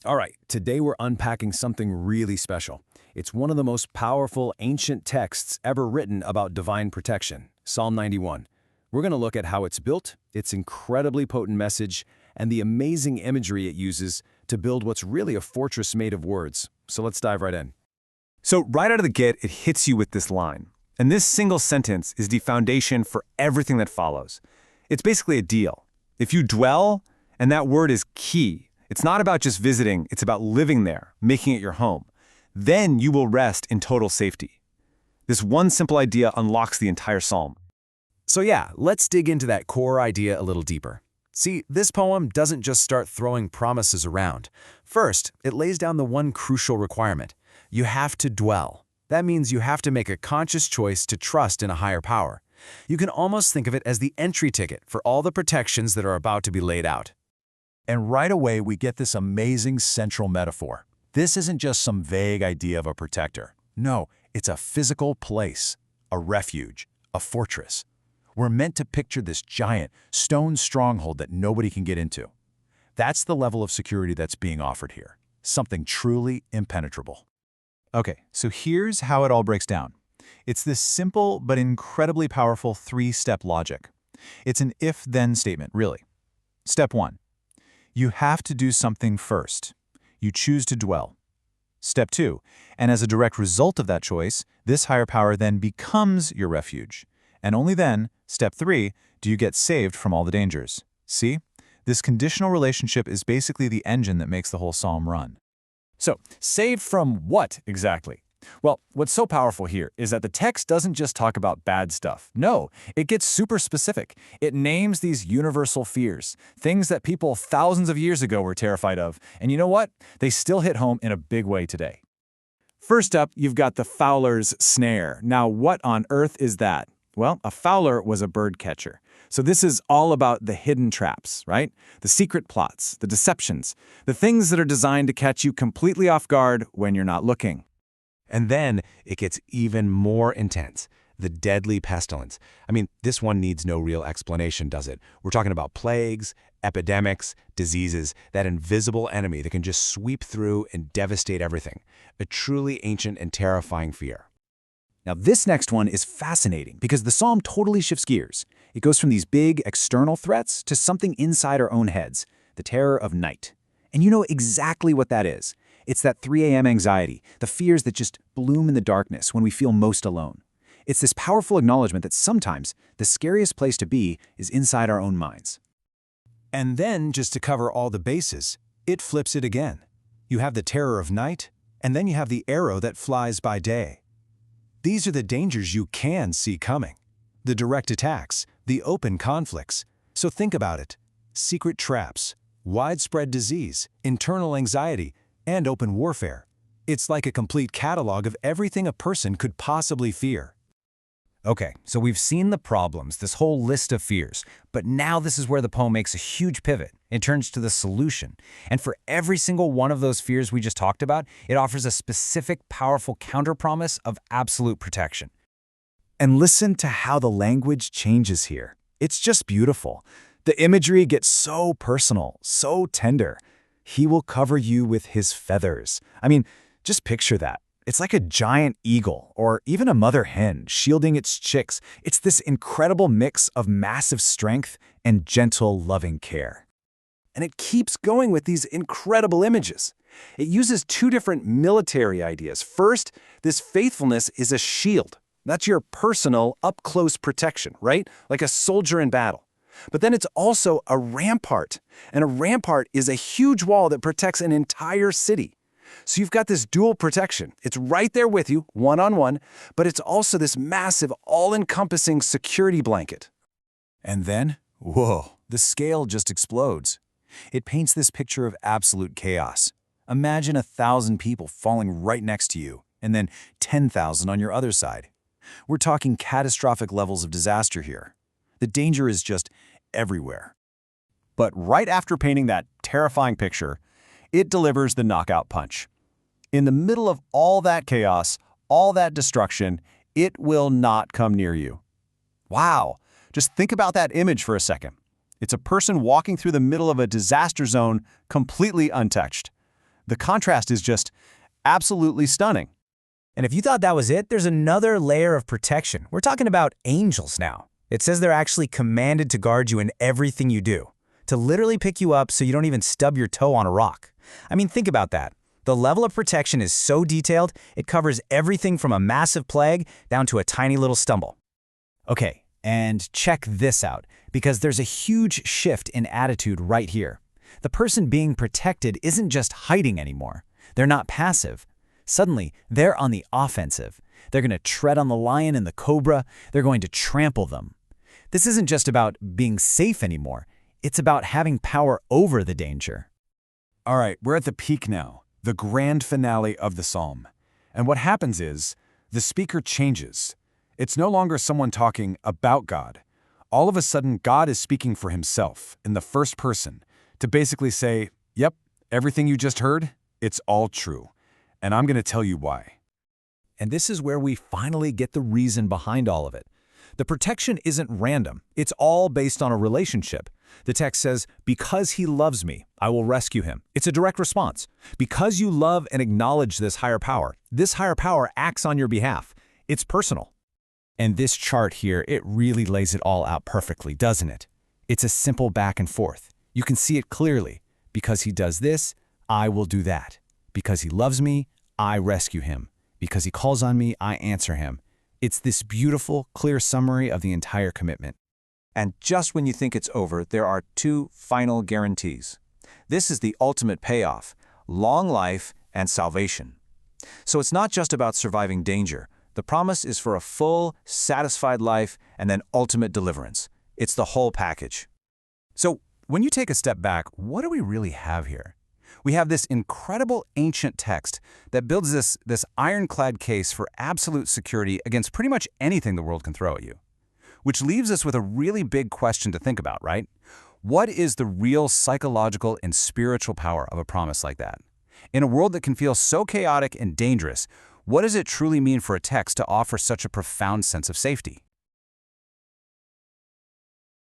All right, today we're unpacking something really special. It's one of the most powerful ancient texts ever written about divine protection, Psalm 91. We're going to look at how it's built, its incredibly potent message, and the amazing imagery it uses to build what's really a fortress made of words. So let's dive right in. So right out of the gate, it hits you with this line. And this single sentence is the foundation for everything that follows. It's basically a deal. If you dwell, and that word is key, it's not about just visiting, it's about living there, making it your home. Then you will rest in total safety. This one simple idea unlocks the entire psalm. So yeah, let's dig into that core idea a little deeper. See, this poem doesn't just start throwing promises around. First, it lays down the one crucial requirement. You have to dwell. That means you have to make a conscious choice to trust in a higher power. You can almost think of it as the entry ticket for all the protections that are about to be laid out. And right away, we get this amazing central metaphor. This isn't just some vague idea of a protector. No, it's a physical place, a refuge, a fortress. We're meant to picture this giant, stone stronghold that nobody can get into. That's the level of security that's being offered here. Something truly impenetrable. Okay, so here's how it all breaks down. It's this simple but incredibly powerful three-step logic. It's an if-then statement, really. Step 1. You have to do something first. You choose to dwell. Step 2, and as a direct result of that choice, this higher power then becomes your refuge. And only then, step 3, do you get saved from all the dangers. See? This conditional relationship is basically the engine that makes the whole psalm run. So, saved from what exactly? Well, what's so powerful here is that the text doesn't just talk about bad stuff. No, it gets super specific. It names these universal fears, things that people thousands of years ago were terrified of. And you know what? They still hit home in a big way today. First up, you've got the fowler's snare. Now, what on earth is that? Well, a fowler was a bird catcher. So this is all about the hidden traps, right? The secret plots, the deceptions, the things that are designed to catch you completely off guard when you're not looking. And then it gets even more intense. The deadly pestilence. I mean, this one needs no real explanation, does it? We're talking about plagues, epidemics, diseases, that invisible enemy that can just sweep through and devastate everything. A truly ancient and terrifying fear. Now, this next one is fascinating because the psalm totally shifts gears. It goes from these big external threats to something inside our own heads, the terror of night. And you know exactly what that is. It's that 3 a.m. anxiety, the fears that just bloom in the darkness when we feel most alone. It's this powerful acknowledgement that sometimes the scariest place to be is inside our own minds. And then, just to cover all the bases, it flips it again. You have the terror of night, and then you have the arrow that flies by day. These are the dangers you can see coming. The direct attacks, the open conflicts. So think about it. Secret traps, widespread disease, internal anxiety, and open warfare. It's like a complete catalog of everything a person could possibly fear. Okay, so we've seen the problems, this whole list of fears, but now this is where the poem makes a huge pivot. It turns to the solution. And for every single one of those fears we just talked about, it offers a specific, powerful counterpromise of absolute protection. And listen to how the language changes here. It's just beautiful. The imagery gets so personal, so tender. He will cover you with his feathers. I mean, just picture that. It's like a giant eagle or even a mother hen shielding its chicks. It's this incredible mix of massive strength and gentle, loving care. And it keeps going with these incredible images. It uses two different military ideas. First, this faithfulness is a shield. That's your personal, up-close protection, right? Like a soldier in battle. But then it's also a rampart. And a rampart is a huge wall that protects an entire city. So you've got this dual protection. It's right there with you, one-on-one, but it's also this massive, all-encompassing security blanket. And then, whoa, the scale just explodes. It paints this picture of absolute chaos. Imagine 1,000 people falling right next to you, and then 10,000 on your other side. We're talking catastrophic levels of disaster here. The danger is just everywhere. But right after painting that terrifying picture, it delivers the knockout punch. In the middle of all that chaos, all that destruction, it will not come near you. Wow, just think about that image for a second. It's a person walking through the middle of a disaster zone completely untouched. The contrast is just absolutely stunning. And if you thought that was it, there's another layer of protection. We're talking about angels now. It says they're actually commanded to guard you in everything you do, to literally pick you up so you don't even stub your toe on a rock. I mean, think about that. The level of protection is so detailed, it covers everything from a massive plague down to a tiny little stumble. Okay, and check this out, because there's a huge shift in attitude right here. The person being protected isn't just hiding anymore. They're not passive. Suddenly, they're on the offensive. They're going to tread on the lion and the cobra. They're going to trample them. This isn't just about being safe anymore. It's about having power over the danger. All right, we're at the peak now, the grand finale of the psalm. And what happens is, the speaker changes. It's no longer someone talking about God. All of a sudden, God is speaking for himself in the first person to basically say, yep, everything you just heard, it's all true. And I'm going to tell you why. And this is where we finally get the reason behind all of it. The protection isn't random. It's all based on a relationship. The text says, because he loves me, I will rescue him. It's a direct response. Because you love and acknowledge this higher power acts on your behalf. It's personal. And this chart here, it really lays it all out perfectly, doesn't it? It's a simple back and forth. You can see it clearly. Because he does this, I will do that. Because he loves me, I rescue him. Because he calls on me, I answer him. It's this beautiful, clear summary of the entire commitment. And just when you think it's over, there are two final guarantees. This is the ultimate payoff: long life and salvation. So it's not just about surviving danger. The promise is for a full, satisfied life and then ultimate deliverance. It's the whole package. So, when you take a step back, what do we really have here? We have this incredible ancient text that builds this ironclad case for absolute security against pretty much anything the world can throw at you. Which leaves us with a really big question to think about, right? What is the real psychological and spiritual power of a promise like that? In a world that can feel so chaotic and dangerous, what does it truly mean for a text to offer such a profound sense of safety?